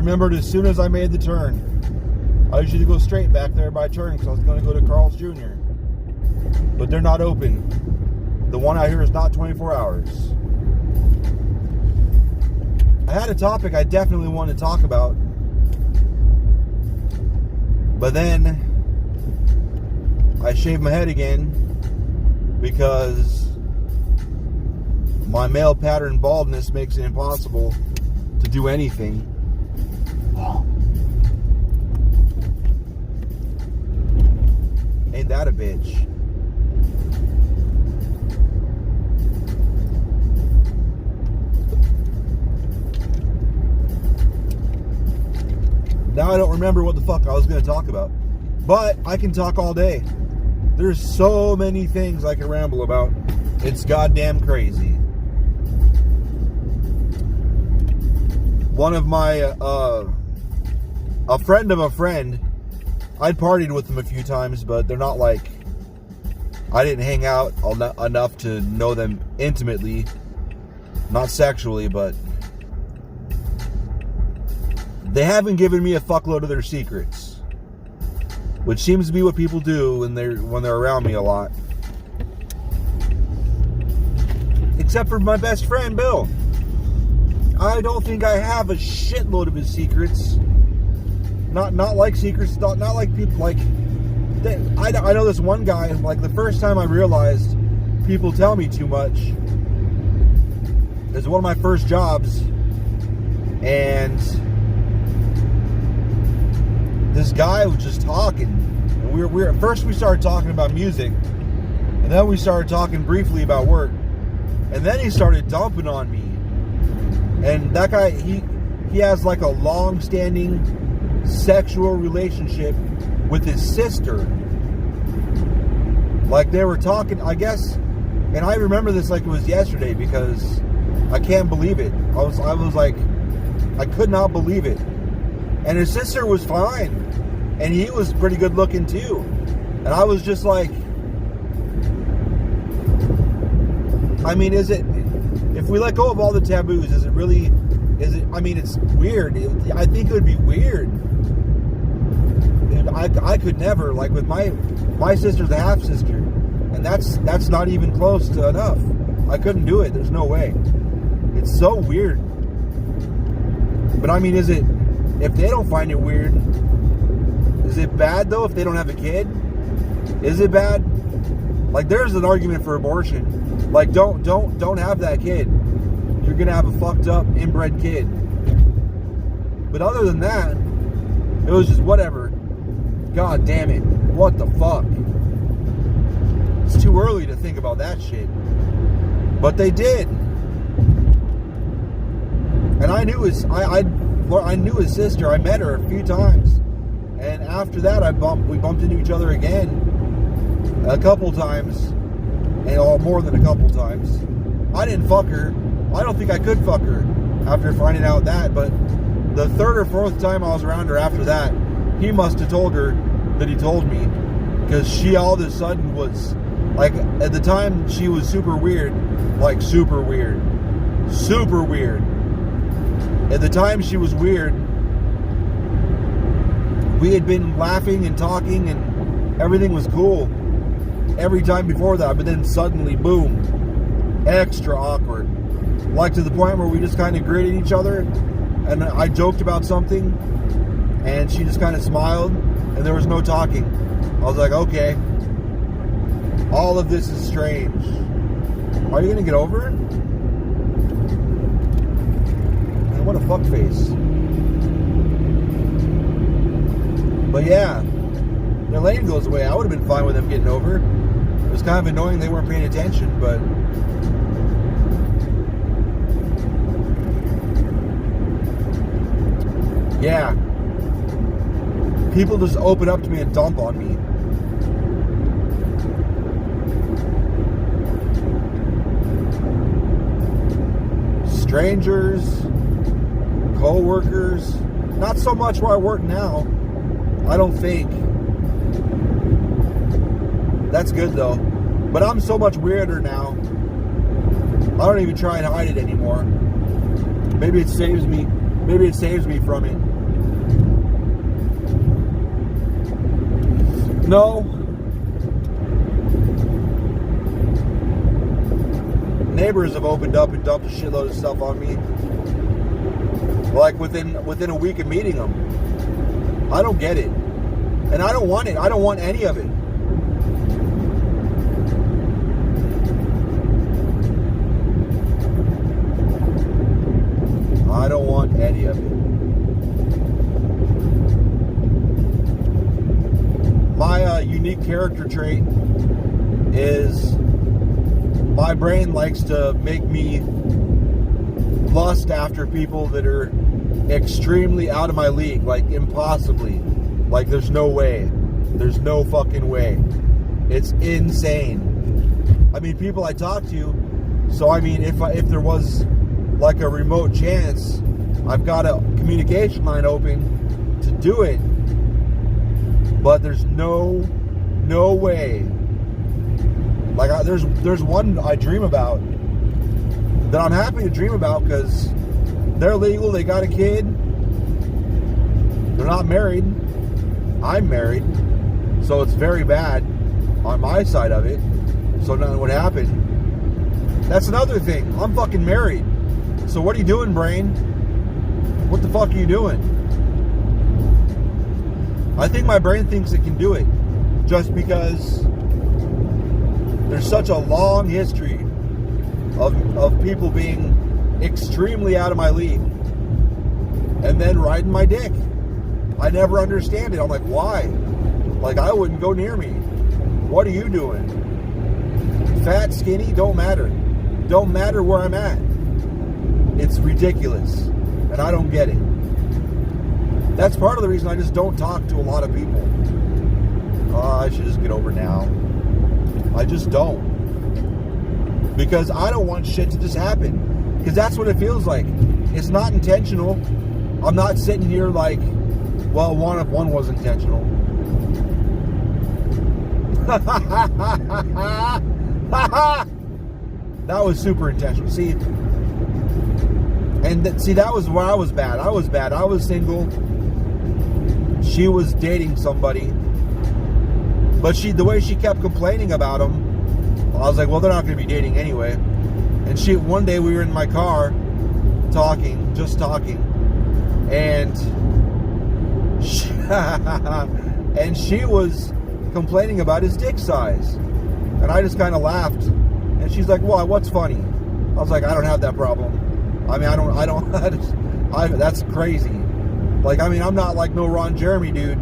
remembered as soon as I made the turn. I usually go straight back there by turn because I was going to go to Carl's Jr. But they're not open. The one out here is not 24 hours. I had a topic I definitely wanted to talk about. But then I shaved my head again because my male pattern baldness makes it impossible to do anything. Ain't that a bitch? Now I don't remember what the fuck I was going to talk about. But I can talk all day. There's so many things I can ramble about. It's goddamn crazy. One of my, a friend of a friend, I'd partied with them a few times, but they're not like, I didn't hang out enough to know them intimately. Not sexually, but they haven't given me a fuckload of their secrets, which seems to be what people do when they're around me a lot. Except for my best friend, Bill. I don't think I have a shitload of his secrets. Not like secrets, not like people like... I know this one guy, like the first time I realized people tell me too much, it was one of my first jobs, and this guy was just talking. And we were at first we started talking about music, and then we started talking briefly about work, and then he started dumping on me. And that guy, he has like a long-standing sexual relationship with his sister. Like they were talking, I guess, and I remember this like it was yesterday because I can't believe it. I was like, I could not believe it. And his sister was fine. And he was pretty good looking too. And I was just like, I mean, is it, if we let go of all the taboos, is it, I mean, it's weird. I think it would be weird. I could never, like with my sister's a half sister. And that's not even close to enough. I couldn't do it. There's no way. It's so weird. But I mean, is it, if they don't find it weird, is it bad though if they don't have a kid? Is it bad? Like there's an argument for abortion. Like don't have that kid. You're gonna have a fucked up inbred kid. But other than that, it was just whatever. God damn it. What the fuck? It's too early to think about that shit. But they did. And I knew I knew his sister. I met her a few times. And after that, we bumped into each other again a couple times. And more than a couple times. I didn't fuck her. I don't think I could fuck her after finding out that. But the third or fourth time I was around her after that, he must have told her that he told me. Because she all of a sudden was, like, at the time, she was super weird. Like, super weird. Super weird. At the time she was weird, we had been laughing and talking and everything was cool every time before that, but then suddenly, boom, extra awkward. Like to the point where we just kind of grinned at each other and I joked about something and she just kind of smiled and there was no talking. I was like, okay, all of this is strange. Are you going to get over it? What a fuckface. But yeah, their lane goes away. I would have been fine with them getting over. It was kind of annoying they weren't paying attention, but yeah. People just open up to me and dump on me. Strangers, co-workers, not so much where I work now. I don't think. That's good though. But I'm so much weirder now. I don't even try and hide it anymore. Maybe it saves me from it. No. Neighbors have opened up and dumped a shitload of stuff on me. Like within a week of meeting them. I don't get it. And I don't want it. I don't want any of it. I don't want any of it. My unique character trait is my brain likes to make me lust after people that are extremely out of my league, like impossibly. Like there's no way. There's no fucking way. It's insane. I mean, people I talk to, so I mean, if there was like a remote chance, I've got a communication line open to do it, but there's no way. Like there's one I dream about that I'm happy to dream about because they're legal, they got a kid, they're not married, I'm married, so it's very bad on my side of it, so nothing would happen. That's another thing, I'm fucking married, so what are you doing, brain? What the fuck are you doing? I think my brain thinks it can do it just because there's such a long history of people being extremely out of my league and then riding my dick. I never understand it. I'm like, why? Like, I wouldn't go near me. What are you doing? Fat, skinny, don't matter. Don't matter where I'm at. It's ridiculous. And I don't get it. That's part of the reason I just don't talk to a lot of people. I should just get over now. I just don't. Because I don't want shit to just happen. Because that's what it feels like. It's not intentional. I'm not sitting here like, well, one was intentional. That was super intentional. See, that was where I was bad. I was single. She was dating somebody. But the way she kept complaining about him, I was like, well, they're not going to be dating anyway. And one day we were in my car just talking, and she was complaining about his dick size. And I just kind of laughed. And she's like, well, what's funny? I was like, I don't have that problem. I mean, that's crazy. Like, I mean, I'm not like no Ron Jeremy dude,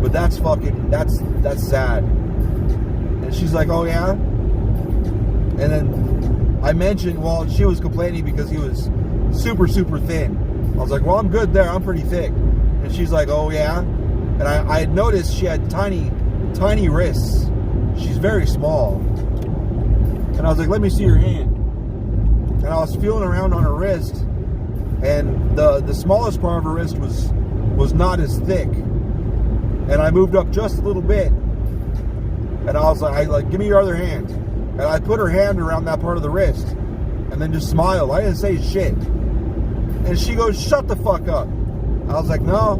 but that's sad. And she's like, oh yeah? And then I mentioned, well, she was complaining because he was super, super thin. I was like, well, I'm good there. I'm pretty thick. And she's like, oh yeah? And I had noticed she had tiny, tiny wrists. She's very small. And I was like, let me see your hand. And I was feeling around on her wrist, and the smallest part of her wrist was not as thick. And I moved up just a little bit, and I was like, give me your other hand. And I put her hand around that part of the wrist, and then just smiled. I didn't say shit. And she goes, shut the fuck up. I was like, no,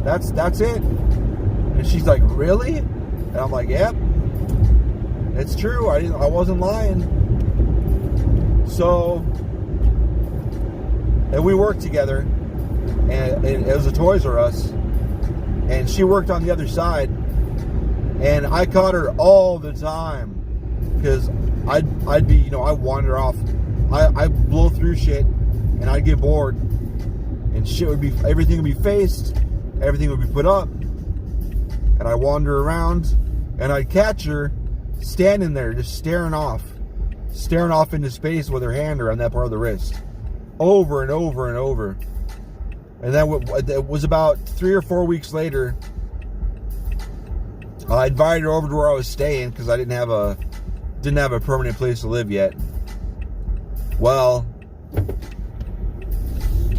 that's it. And she's like, really? And I'm like, yep, it's true. I wasn't lying. So, and we worked together, and it was a Toys R Us, and she worked on the other side, and I caught her all the time, because I'd be, I'd wander off, I'd blow through shit, and I'd get bored, and everything would be faced, everything would be put up, and I'd wander around, and I'd catch her standing there, just staring off into space with her hand around that part of the wrist, over and over and over. And then it was about 3 or 4 weeks later, I invited her over to where I was staying because I didn't have a permanent place to live yet. Well,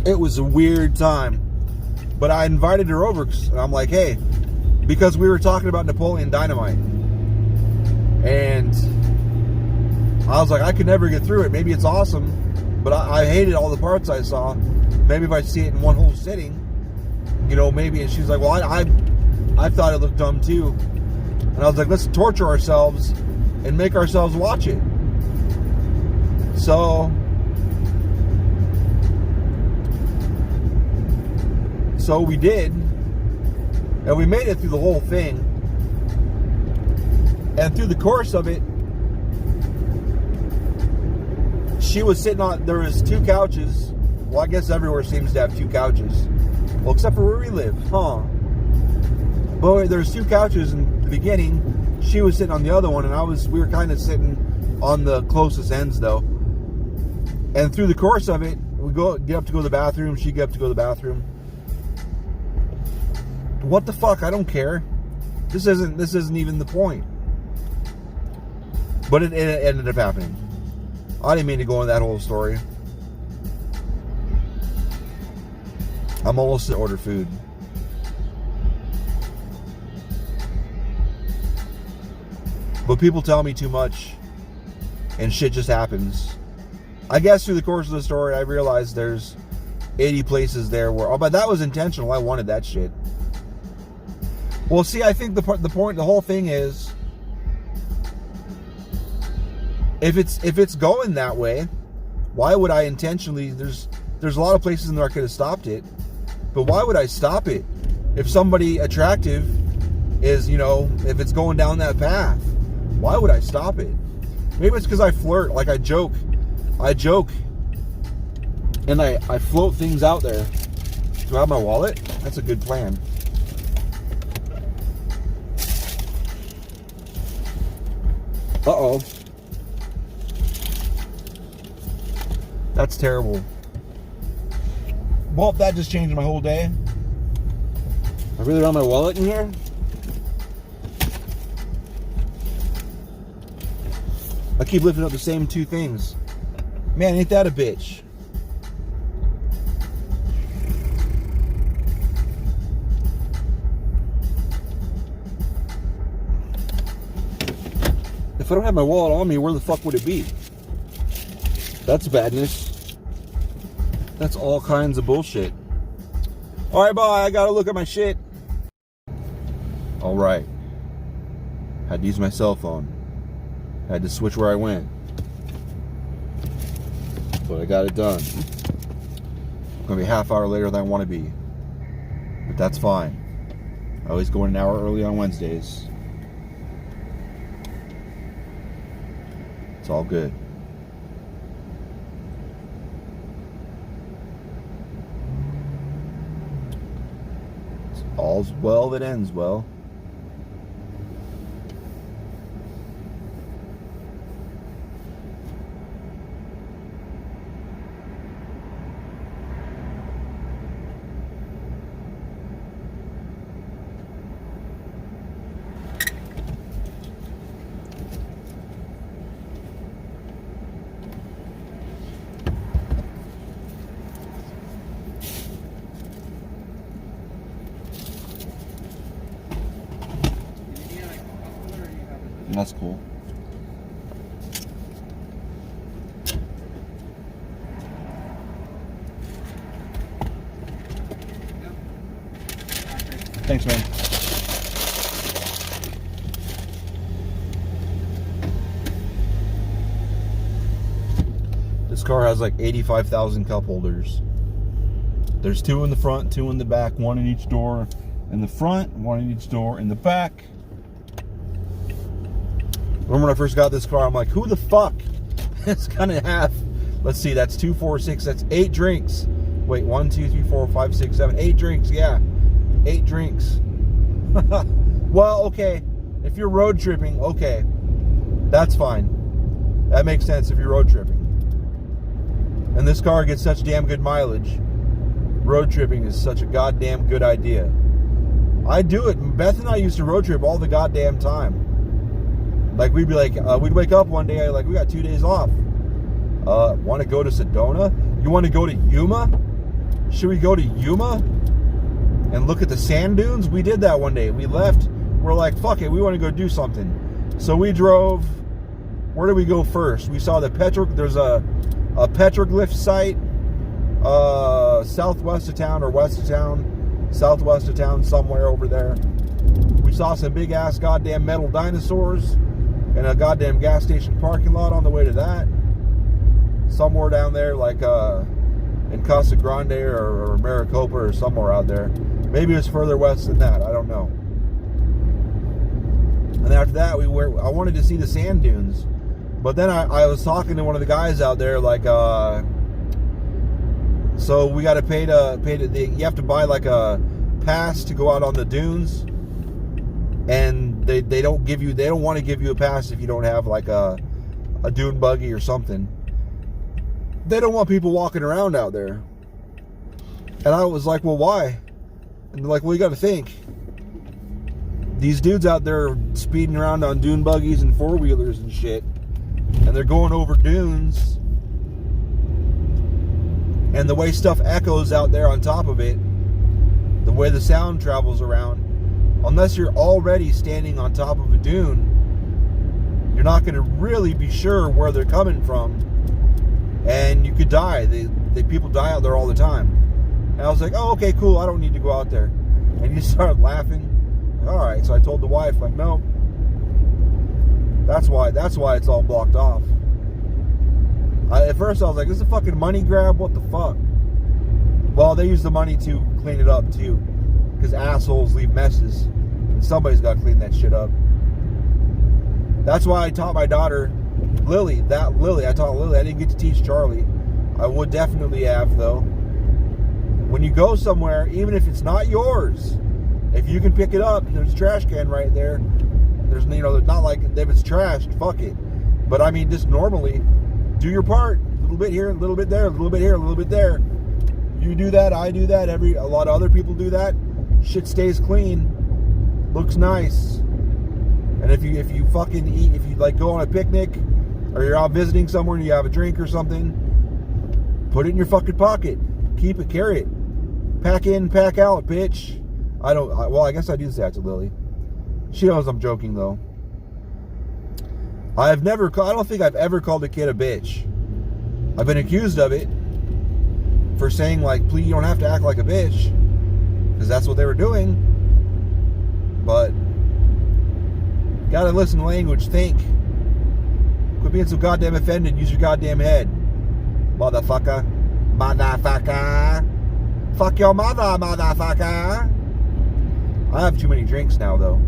it was a weird time, but I invited her over because I'm like, hey, because we were talking about Napoleon Dynamite, and I was like, I could never get through it. Maybe it's awesome, but I hated all the parts I saw. Maybe if I see it in one whole sitting, maybe. And she's like, well, I thought it looked dumb too. And I was like, let's torture ourselves and make ourselves watch it. So we did, and we made it through the whole thing. And through the course of it, she was sitting on, there was 2 couches. Well, I guess everywhere seems to have 2 couches. Well, except for where we live, huh? But there's 2 couches in the beginning. She was sitting on the other one, and we were kind of sitting on the closest ends, though. And through the course of it, we get up to go to the bathroom. She get up to go to the bathroom. What the fuck? I don't care. This isn't even the point. But it ended up happening. I didn't mean to go into that whole story. I'm almost to order food. But people tell me too much, and shit just happens. I guess through the course of the story, I realized there's 80 places there where, oh, but that was intentional. I wanted that shit. Well, see, I think the whole thing is, if it's going that way, why would I intentionally? There's a lot of places in there I could have stopped it, but why would I stop it if somebody attractive is, if it's going down that path? Why would I stop it? Maybe it's because I flirt, like I joke, and I float things out there. Do I have my wallet? That's a good plan. Uh-oh. That's terrible. Well, that just changed my whole day. I really don't have my wallet in here? I keep lifting up the same 2 things. Man, ain't that a bitch? If I don't have my wallet on me, where the fuck would it be? That's badness. That's all kinds of bullshit. Alright, bye. I gotta look at my shit. Alright. Had to use my cell phone. Had to switch where I went. But I got it done. I'm gonna be a half hour later than I want to be. But that's fine. I always go in an hour early on Wednesdays. It's all good. All's well that ends well. That's cool. Thanks, man. This car has like 85,000 cup holders. There's 2 in the front, 2 in the back, 1 in each door in the front, 1 in each door in the back. Remember when I first got this car, I'm like, who the fuck is gonna have, let's see, that's 2, 4, 6, that's 8 drinks. Wait, 1, 2, 3, 4, 5, 6, 7, 8 drinks, yeah. 8 drinks. Well, okay, if you're road tripping, okay, that's fine. That makes sense if you're road tripping. And this car gets such damn good mileage. Road tripping is such a goddamn good idea. I do it. Beth and I used to road trip all the goddamn time. Like, we'd be like, we'd wake up one day, like, we got 2 days off. Want to go to Sedona? You want to go to Yuma? Should we go to Yuma and look at the sand dunes? We did that one day. We left. We're like, fuck it. We want to go do something. So we drove. Where did we go first? We saw there's a petroglyph site southwest of town or west of town. Southwest of town, somewhere over there. We saw some big ass goddamn metal dinosaurs in a goddamn gas station parking lot on the way to that. Somewhere down there, like in Casa Grande or Maricopa or somewhere out there. Maybe it was further west than that. I don't know. And after that, I wanted to see the sand dunes. But then I was talking to one of the guys out there, like, so we got to pay you have to buy like a pass to go out on the dunes. And they don't want to give you a pass if you don't have like a dune buggy or something. They don't want people walking around out there. And I was like, well, why? And they're like, well, you got to think. These dudes out there are speeding around on dune buggies and four-wheelers and shit. And they're going over dunes. And the way stuff echoes out there on top of it, the way the sound travels around, unless you're already standing on top of a dune, you're not going to really be sure where they're coming from. And you could die. People die out there all the time. And I was like, oh, okay, cool. I don't need to go out there. And you started laughing. All right. So I told the wife, like, no. That's why it's all blocked off. At first I was like, this is a fucking money grab? What the fuck? Well, they use the money to clean it up too. Because assholes leave messes. And somebody's got to clean that shit up. That's why I taught my daughter Lily. I taught Lily. I didn't get to teach Charlie. I would definitely have, though. When you go somewhere, even if it's not yours, if you can pick it up, there's a trash can right there. There's not like if it's trashed, fuck it. But I mean, just normally, do your part. A little bit here, a little bit there, a little bit here, a little bit there. You do that, I do that. A lot of other people do that. Shit stays clean, looks nice. And if you fucking eat, if you like go on a picnic, or you're out visiting somewhere and you have a drink or something, put it in your fucking pocket. Keep it, carry it. Pack in, pack out, bitch. I guess I do say that to Lily. She knows I'm joking, though. I don't think I've ever called a kid a bitch. I've been accused of it for saying, like, please, you don't have to act like a bitch. Because that's what they were doing. But gotta listen to language, think. Quit being so goddamn offended. Use your goddamn head. Motherfucker. Motherfucker. Fuck your mother, motherfucker. I have too many drinks now, though.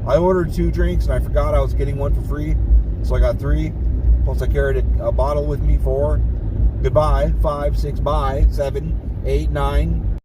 I ordered 2 drinks, and I forgot I was getting one for free. So I got 3. Plus I carried a bottle with me for goodbye. 5, 6, bye. 7, 8, 9.